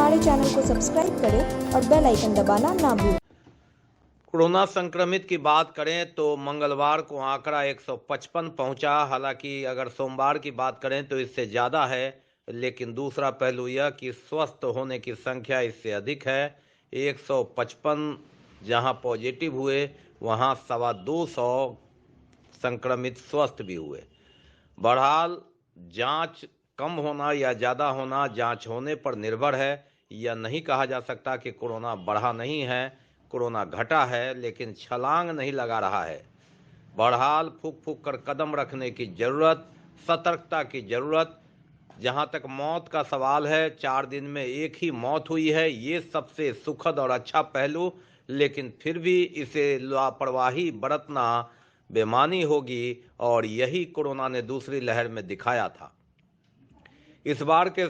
हमारे चैनल को सब्सक्राइब करें और बेल आइकन दबाना ना भूलें। कोरोना संक्रमित की बात करें तो मंगलवार को आंकड़ा 155 पहुंचा। हालांकि अगर सोमवार की बात करें तो इससे ज़्यादा है, लेकिन दूसरा पहलू यह कि स्वस्थ होने की संख्या इससे अधिक है। 155 जहां पॉजिटिव हुए वहां 250 संक्रमित स्वस्थ भी हुए। बहरहाल जांच कम होना या ज़्यादा होना जांच होने पर निर्भर है। यह नहीं कहा जा सकता कि कोरोना बढ़ा नहीं है, कोरोना घटा है, लेकिन छलांग नहीं लगा रहा है। बहरहाल फूक फूक कर कदम रखने की ज़रूरत, सतर्कता की ज़रूरत। जहां तक मौत का सवाल है, 4 दिन में एक ही मौत हुई है, ये सबसे सुखद और अच्छा पहलू, लेकिन फिर भी इसे लापरवाही बरतना बेईमानी होगी और यही कोरोना ने दूसरी लहर में दिखाया था। इस बार के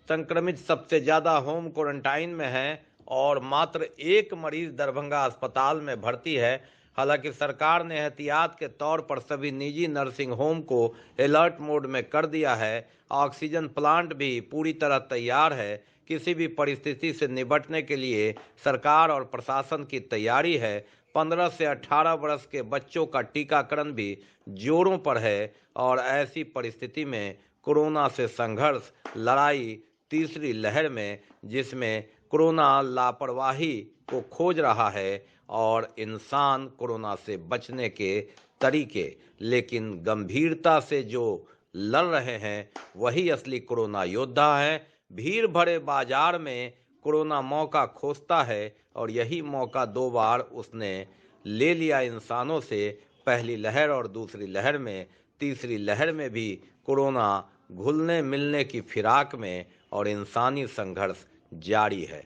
संक्रमित सबसे ज़्यादा होम क्वारंटाइन में हैं और मात्र एक मरीज दरभंगा अस्पताल में भर्ती है। हालांकि सरकार ने एहतियात के तौर पर सभी निजी नर्सिंग होम को अलर्ट मोड में कर दिया है। ऑक्सीजन प्लांट भी पूरी तरह तैयार है। किसी भी परिस्थिति से निपटने के लिए सरकार और प्रशासन की तैयारी है। 15 से 18 वर्ष के बच्चों का टीकाकरण भी जोरों पर है और ऐसी परिस्थिति में कोरोना से संघर्ष, लड़ाई तीसरी लहर में, जिसमें कोरोना लापरवाही को खोज रहा है और इंसान कोरोना से बचने के तरीके, लेकिन गंभीरता से जो लड़ रहे हैं वही असली कोरोना योद्धा है। भीड़ भरे बाजार में कोरोना मौका खोजता है और यही मौका 2 बार उसने ले लिया इंसानों से। पहली लहर और दूसरी लहर में, तीसरी लहर में भी कोरोना घुलने मिलने की फिराक में और इंसानी संघर्ष जारी है।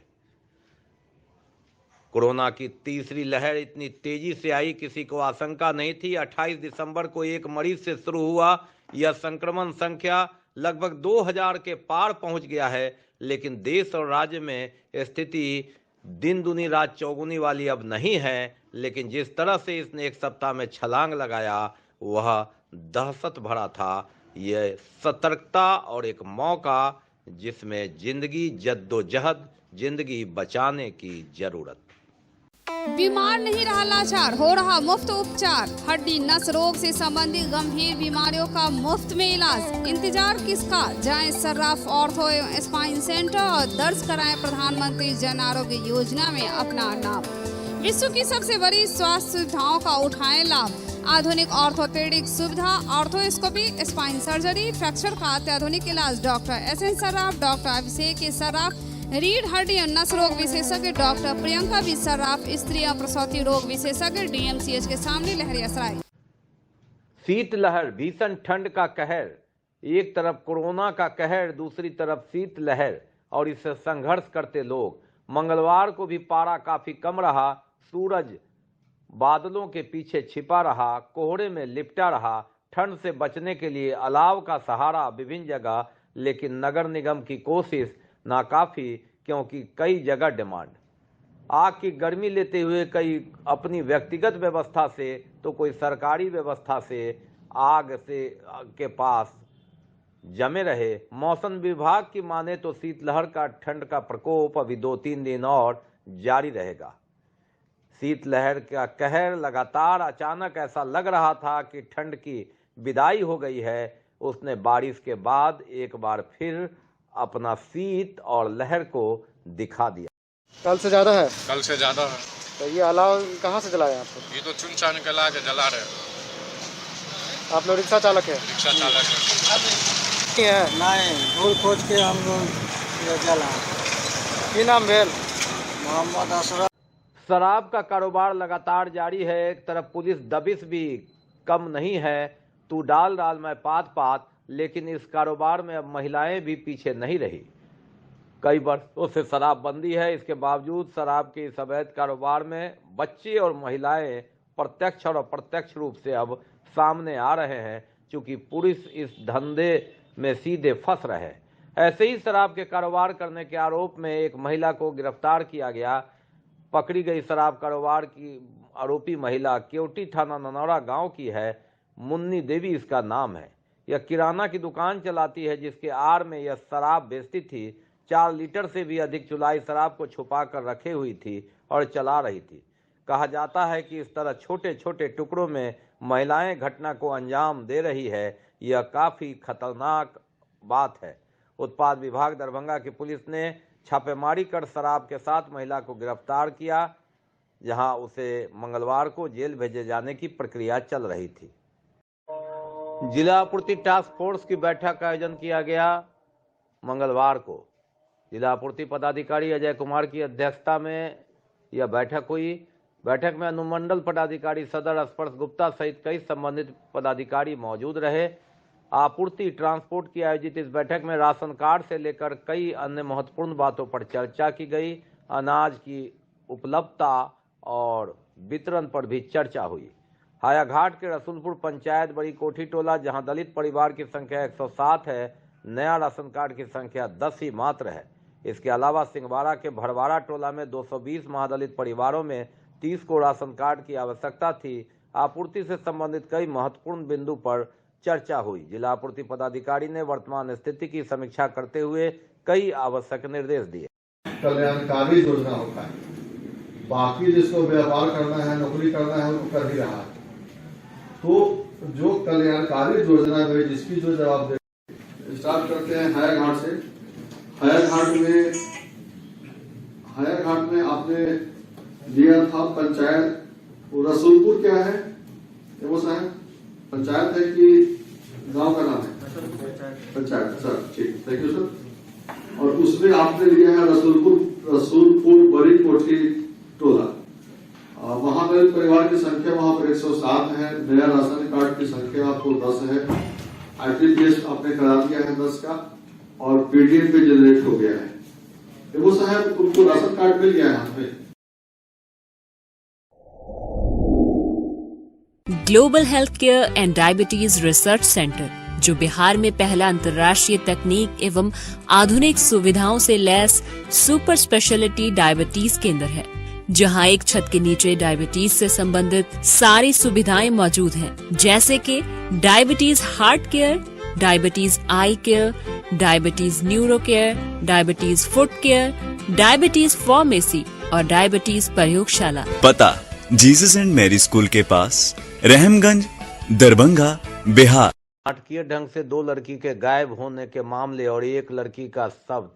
कोरोना की तीसरी लहर इतनी तेजी से आई, किसी को आशंका नहीं थी। 28 दिसंबर को एक मरीज से शुरू हुआ यह संक्रमण संख्या लगभग 2000 के पार पहुंच गया है, लेकिन देश और राज्य में स्थिति दिन दुनी रात चौगुनी वाली अब नहीं है। लेकिन जिस तरह से इसने एक सप्ताह में छलांग लगाया वह दहशत भरा था। यह सतर्कता और एक मौका जिसमें जिंदगी जद्दोजहद, जिंदगी बचाने की जरूरत। बीमार नहीं रहा लाचार, हो रहा मुफ्त उपचार। हड्डी नस रोग से संबंधित गंभीर बीमारियों का मुफ्त में इलाज। इंतजार किसका, जाएं सर्राफ ऑर्थो एवं स्पाइन सेंटर और दर्ज कराएं प्रधानमंत्री जन आरोग्य योजना में अपना नाम। विश्व की सबसे बड़ी स्वास्थ्य सुविधाओं का उठाएं लाभ। आधुनिक ऑर्थोपेडिक सुविधा, ऑर्थोस्कोपी, स्पाइन सर्जरी, फ्रैक्चर का अत्याधुनिक इलाज। डॉक्टर SN सर्राफ, डॉक्टर अभिषेक सर्राफ, रीढ़ हड्डी और नस रोग विशेषज्ञ डॉक्टर प्रियंका बी सर्राफ, स्त्री और प्रसूति रोग विशेषज्ञ DMCH के सामने लहरियासराय। शीतलहर, भीषण ठंड का कहर। एक तरफ कोरोना का कहर, दूसरी तरफ शीतलहर और इससे संघर्ष करते लोग। मंगलवार को भी पारा काफी कम रहा। सूरज बादलों के पीछे छिपा रहा, कोहरे में लिपटा रहा। ठंड से बचने के लिए अलाव का सहारा विभिन्न जगह, लेकिन नगर निगम की कोशिश नाकाफी, क्योंकि कई जगह डिमांड। आग की गर्मी लेते हुए कई अपनी व्यक्तिगत व्यवस्था से तो कोई सरकारी व्यवस्था से आग से के पास जमे रहे। मौसम विभाग की माने तो शीतलहर का ठंड का प्रकोप अभी 2-3 दिन और जारी रहेगा। शीतलहर का कहर लगातार, अचानक ऐसा लग रहा था कि ठंड की विदाई हो गई है। उसने बारिश के बाद एक बार फिर अपना शीत और लहर को दिखा दिया। कल से ज्यादा है? कल से ज्यादा है। तो ये अलाव कहाँ से जलाए आपको? ये तो चुन चान के ला के जला रहे। आप लोग रिक्शा चालक है? रिक्शा चालक है? नहीं, ढूंढ खोज के हम लोग जला। की नाम भेल? मोहम्मद अशरफ। शराब का कारोबार लगातार जारी है। एक तरफ पुलिस दबिश भी कम नहीं है। तू डाल डाल मैं पात पात, लेकिन इस कारोबार में अब महिलाएं भी पीछे नहीं रही। कई वर्षों से शराबबंदी है, इसके बावजूद शराब के इस अवैध कारोबार में बच्चे और महिलाएं प्रत्यक्ष और अप्रत्यक्ष रूप से अब सामने आ रहे हैं, चूंकि पुलिस इस धंधे में सीधे फंस रहे। ऐसे ही शराब के कारोबार करने के आरोप में एक महिला को गिरफ्तार किया गया। पकड़ी गई शराब कारोबार की आरोपी महिला केवटी थाना ननौरा गांव की है। मुन्नी देवी इसका नाम है। यह किराना की दुकान चलाती है, जिसके आड़ में यह शराब बेचती थी। 4 लीटर से भी अधिक चुलाई शराब को छुपा कर रखे हुई थी और चला रही थी। कहा जाता है कि इस तरह छोटे छोटे टुकड़ों में महिलाएं घटना को अंजाम दे रही है। यह काफी खतरनाक बात है। उत्पाद विभाग दरभंगा की पुलिस ने छापेमारी कर शराब के साथ महिला को गिरफ्तार किया, जहां उसे मंगलवार को जेल भेजे जाने की प्रक्रिया चल रही थी। जिला आपूर्ति टास्क फोर्स की बैठक का आयोजन किया गया। मंगलवार को जिला आपूर्ति पदाधिकारी अजय कुमार की अध्यक्षता में यह बैठक हुई। बैठक में अनुमंडल पदाधिकारी सदर स्पर्श गुप्ता सहित कई संबंधित पदाधिकारी मौजूद रहे। आपूर्ति ट्रांसपोर्ट की आयोजित इस बैठक में राशन कार्ड से लेकर कई अन्य महत्वपूर्ण बातों पर चर्चा की गई। अनाज की उपलब्धता और वितरण पर भी चर्चा हुई। हायाघाट के रसूलपुर पंचायत बड़ी कोठी टोला, जहां दलित परिवार की संख्या 107 है, नया राशन कार्ड की संख्या 10 ही मात्र है। इसके अलावा सिंहवाड़ा के भड़वाड़ा टोला में 220 महादलित परिवारों में 30 को राशन कार्ड की आवश्यकता थी। आपूर्ति से संबंधित कई महत्वपूर्ण बिंदु पर चर्चा हुई। जिला आपूर्ति पदाधिकारी ने वर्तमान स्थिति की समीक्षा करते हुए कई आवश्यक निर्देश दिए। कल्याणकारी योजना होता है, बाकी जिसको व्यापार करना है, नौकरी करना है, वो कर ही रहा है। तो जो कल्याणकारी योजना में जिसकी जो जवाबदेही, स्टार्ट करते हैं हायाघाट से। हायाघाट में आपने दिया था पंचायत, वो रसूलपुर क्या है वो साहब, पंचायत है कि गांव का नाम है? पंचायत सर, ठीक, थैंक यू सर। और उसमें आपने लिया है रसूलपुर बड़ी कोठी टोला। वहां पर परिवार की संख्या वहां पर 107 है। नया राशन कार्ड की संख्या आपको 10 है। आईपीपीएस आपने करा दिया है 10 का, और पीडीएफ भी जनरेट हो गया है। वो साहब उनको राशन कार्ड मिल गया है हाथ में। Global health care and diabetes research centre, जो बिहार में पहला अंतर्राष्ट्रीय तकनीक एवं आधुनिक सुविधाओं से लैस सुपर स्पेशलिटी डायबिटीज केंद्र है, जहां एक छत के नीचे डायबिटीज से संबंधित सारी सुविधाएं मौजूद हैं, जैसे कि diabetes heart care, diabetes eye care, diabetes neuro care, diabetes foot care, diabetes pharmacy और डायबिटीज प्रयोगशाला। पता जीसस एंड मैरी स्कूल के पास, रहमगंज, दरभंगा, बिहार। नाटकीय ढंग से 2 लड़की के गायब होने के मामले और एक लड़की का शव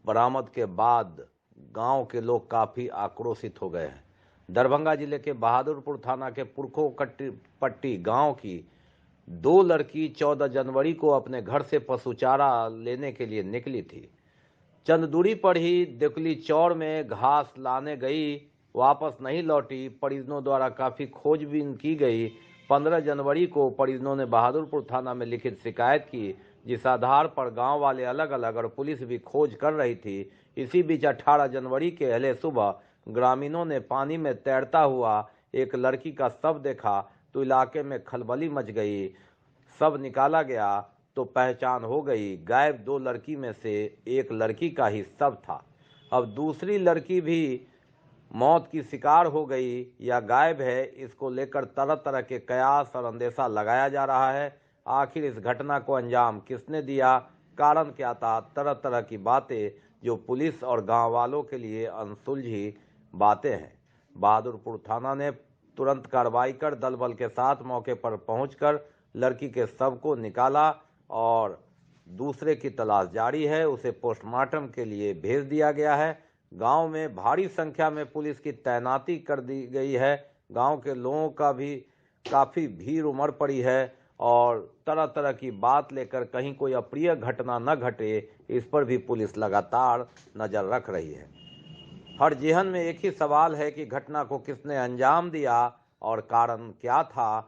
बरामद के बाद गांव के लोग काफी आक्रोशित हो गए हैं। दरभंगा जिले के बहादुरपुर थाना के पुरखो पट्टी गांव की 2 लड़की 14 जनवरी को अपने घर से पशु चारा लेने के लिए निकली थी। चंद दूरी पर ही दुकली चौर में घास लाने गई, वापस नहीं लौटी। परिजनों द्वारा काफी खोजबीन की गई। 15 जनवरी को परिजनों ने बहादुरपुर थाना में लिखित शिकायत की, जिस आधार पर गांव वाले अलग अलग और पुलिस भी खोज कर रही थी। इसी बीच 18 जनवरी के अहले सुबह ग्रामीणों ने पानी में तैरता हुआ एक लड़की का शव देखा तो इलाके में खलबली मच गई। शव निकाला गया तो पहचान हो गई। गायब 2 लड़की में से एक लड़की का ही शव था। अब दूसरी लड़की भी मौत की शिकार हो गई या गायब है, इसको लेकर तरह तरह के कयास और अंदेशा लगाया जा रहा है। आखिर इस घटना को अंजाम किसने दिया, कारण क्या था, तरह तरह की बातें जो पुलिस और गांव वालों के लिए अनसुलझी बातें हैं। बहादुरपुर थाना ने तुरंत कार्रवाई कर दल बल के साथ मौके पर पहुंचकर लड़की के शव को निकाला और दूसरे की तलाश जारी है। उसे पोस्टमार्टम के लिए भेज दिया गया है। गांव में भारी संख्या में पुलिस की तैनाती कर दी गई है। गांव के लोगों का भी काफी भीड़ उमड़ पड़ी है और तरह तरह की बात लेकर कहीं कोई अप्रिय घटना न घटे, इस पर भी पुलिस लगातार नजर रख रही है। हर जेहन में एक ही सवाल है कि घटना को किसने अंजाम दिया और कारण क्या था,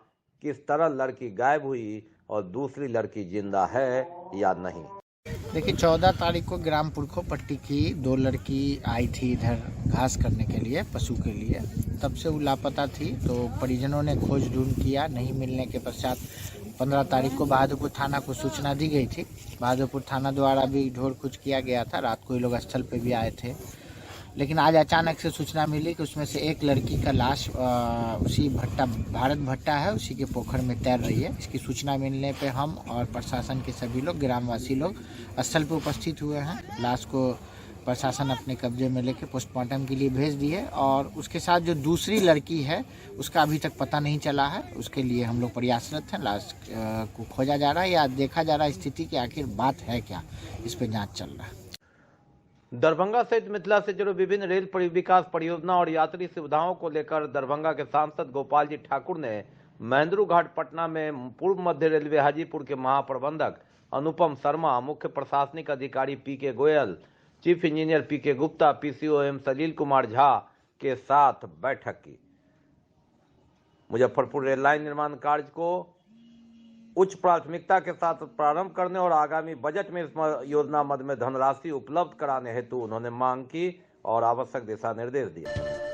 किस तरह लड़की गायब हुई और दूसरी लड़की जिंदा है या नहीं। देखिए 14 तारीख को ग्राम पुरखो पट्टी की 2 लड़की आई थी इधर घास करने के लिए, पशु के लिए। तब से वो लापता थी, तो परिजनों ने खोज ढूंढ किया। नहीं मिलने के पश्चात 15 तारीख को बहादुरपुर थाना को सूचना दी गई थी। बहादुरपुर थाना द्वारा भी ढोर खोज किया गया था। रात को ये लोग स्थल पे भी आए थे, लेकिन आज अचानक से सूचना मिली कि उसमें से एक लड़की का लाश उसी भारत भट्टा है, उसी के पोखर में तैर रही है। इसकी सूचना मिलने पे हम और प्रशासन के सभी लोग, ग्रामवासी लोग स्थल पर उपस्थित हुए हैं। लाश को प्रशासन अपने कब्जे में लेके पोस्टमार्टम के लिए भेज दी है और उसके साथ जो दूसरी लड़की है उसका अभी तक पता नहीं चला है। उसके लिए हम लोग प्रयासरत हैं। लाश को खोजा जा रहा है या देखा जा रहा है स्थिति की आखिर बात है क्या, इस पे जांच चल रहा है। दरभंगा सहित मिथिला से जुड़े विभिन्न रेल विकास परियोजना और यात्री सुविधाओं को लेकर दरभंगा के सांसद गोपाल जी ठाकुर ने महेंद्रू घाट पटना में पूर्व मध्य रेलवे हाजीपुर के महाप्रबंधक अनुपम शर्मा, मुख्य प्रशासनिक अधिकारी पीके गोयल, चीफ इंजीनियर पीके गुप्ता, पीसीओ एम सलील कुमार झा के साथ बैठक की। मुजफ्फरपुर रेल लाइन निर्माण कार्य को उच्च प्राथमिकता के साथ प्रारंभ करने और आगामी बजट में इस योजना मद में धनराशि उपलब्ध कराने हेतु उन्होंने मांग की और आवश्यक दिशा निर्देश दिए।